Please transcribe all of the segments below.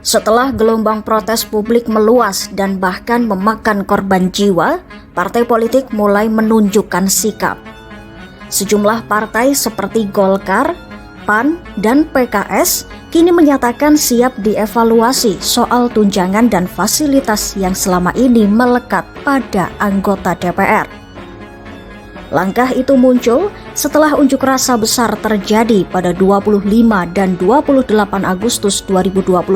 Setelah gelombang protes publik meluas dan bahkan memakan korban jiwa, partai politik mulai menunjukkan sikap. Sejumlah partai seperti Golkar, PAN, dan PKS kini menyatakan siap dievaluasi soal tunjangan dan fasilitas yang selama ini melekat pada anggota DPR. Langkah itu muncul setelah unjuk rasa besar terjadi pada 25 dan 28 Agustus 2025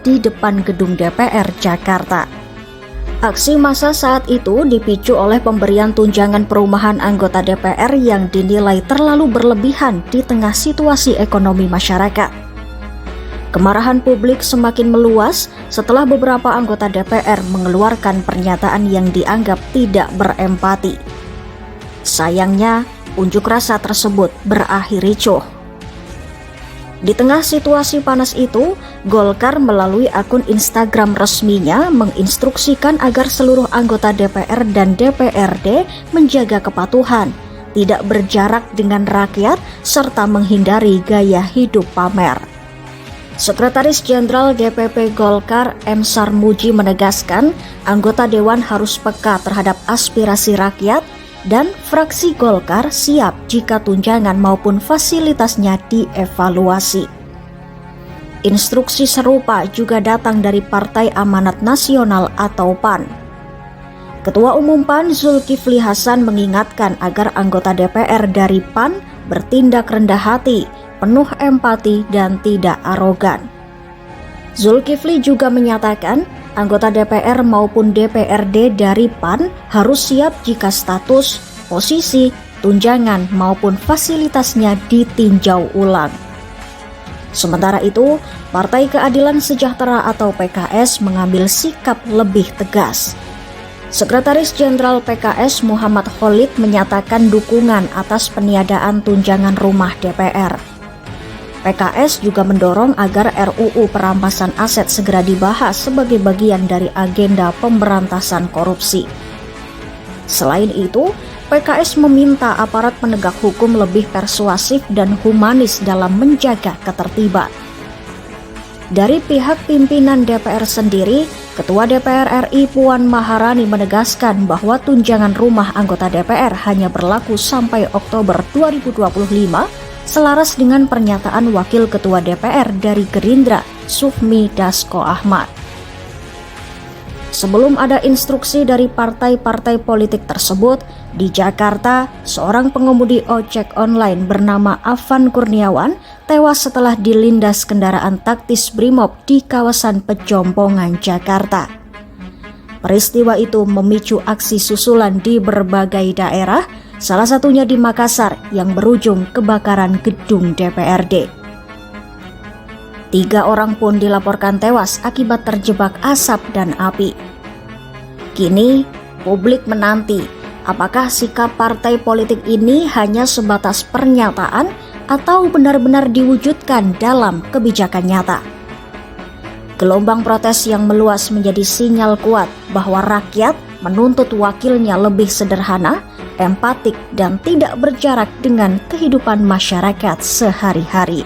di depan gedung DPR Jakarta. Aksi massa saat itu dipicu oleh pemberian tunjangan perumahan anggota DPR yang dinilai terlalu berlebihan di tengah situasi ekonomi masyarakat. Kemarahan publik semakin meluas setelah beberapa anggota DPR mengeluarkan pernyataan yang dianggap tidak berempati. Sayangnya, unjuk rasa tersebut berakhir ricuh. Di tengah situasi panas itu, Golkar melalui akun Instagram resminya menginstruksikan agar seluruh anggota DPR dan DPRD menjaga kepatuhan, tidak berjarak dengan rakyat, serta menghindari gaya hidup pamer. Sekretaris Jenderal DPP Golkar M. Sarmuji menegaskan, anggota Dewan harus peka terhadap aspirasi rakyat, dan fraksi Golkar siap jika tunjangan maupun fasilitasnya dievaluasi. Instruksi serupa juga datang dari Partai Amanat Nasional atau PAN. Ketua Umum PAN Zulkifli Hasan mengingatkan agar anggota DPR dari PAN bertindak rendah hati, penuh empati, dan tidak arogan. Zulkifli juga menyatakan anggota DPR maupun DPRD dari PAN harus siap jika status, posisi, tunjangan maupun fasilitasnya ditinjau ulang. Sementara itu, Partai Keadilan Sejahtera atau PKS mengambil sikap lebih tegas. Sekretaris Jenderal PKS Muhammad Khalid menyatakan dukungan atas peniadaan tunjangan rumah DPR. PKS juga mendorong agar RUU perampasan aset segera dibahas sebagai bagian dari agenda pemberantasan korupsi. Selain itu, PKS meminta aparat penegak hukum lebih persuasif dan humanis dalam menjaga ketertiban. Dari pihak pimpinan DPR sendiri, Ketua DPR RI Puan Maharani menegaskan bahwa tunjangan rumah anggota DPR hanya berlaku sampai Oktober 2025, selaras dengan pernyataan Wakil Ketua DPR dari Gerindra, Sufmi Dasko Ahmad. Sebelum ada instruksi dari partai-partai politik tersebut, di Jakarta, seorang pengemudi ojek online bernama Afan Kurniawan tewas setelah dilindas kendaraan taktis Brimob di kawasan Pejompongan, Jakarta. Peristiwa itu memicu aksi susulan di berbagai daerah, salah satunya di Makassar yang berujung kebakaran gedung DPRD. 3 orang pun dilaporkan tewas akibat terjebak asap dan api. Kini, publik menanti apakah sikap partai politik ini hanya sebatas pernyataan atau benar-benar diwujudkan dalam kebijakan nyata. Gelombang protes yang meluas menjadi sinyal kuat bahwa rakyat menuntut wakilnya lebih sederhana, empatik, dan tidak berjarak dengan kehidupan masyarakat sehari-hari.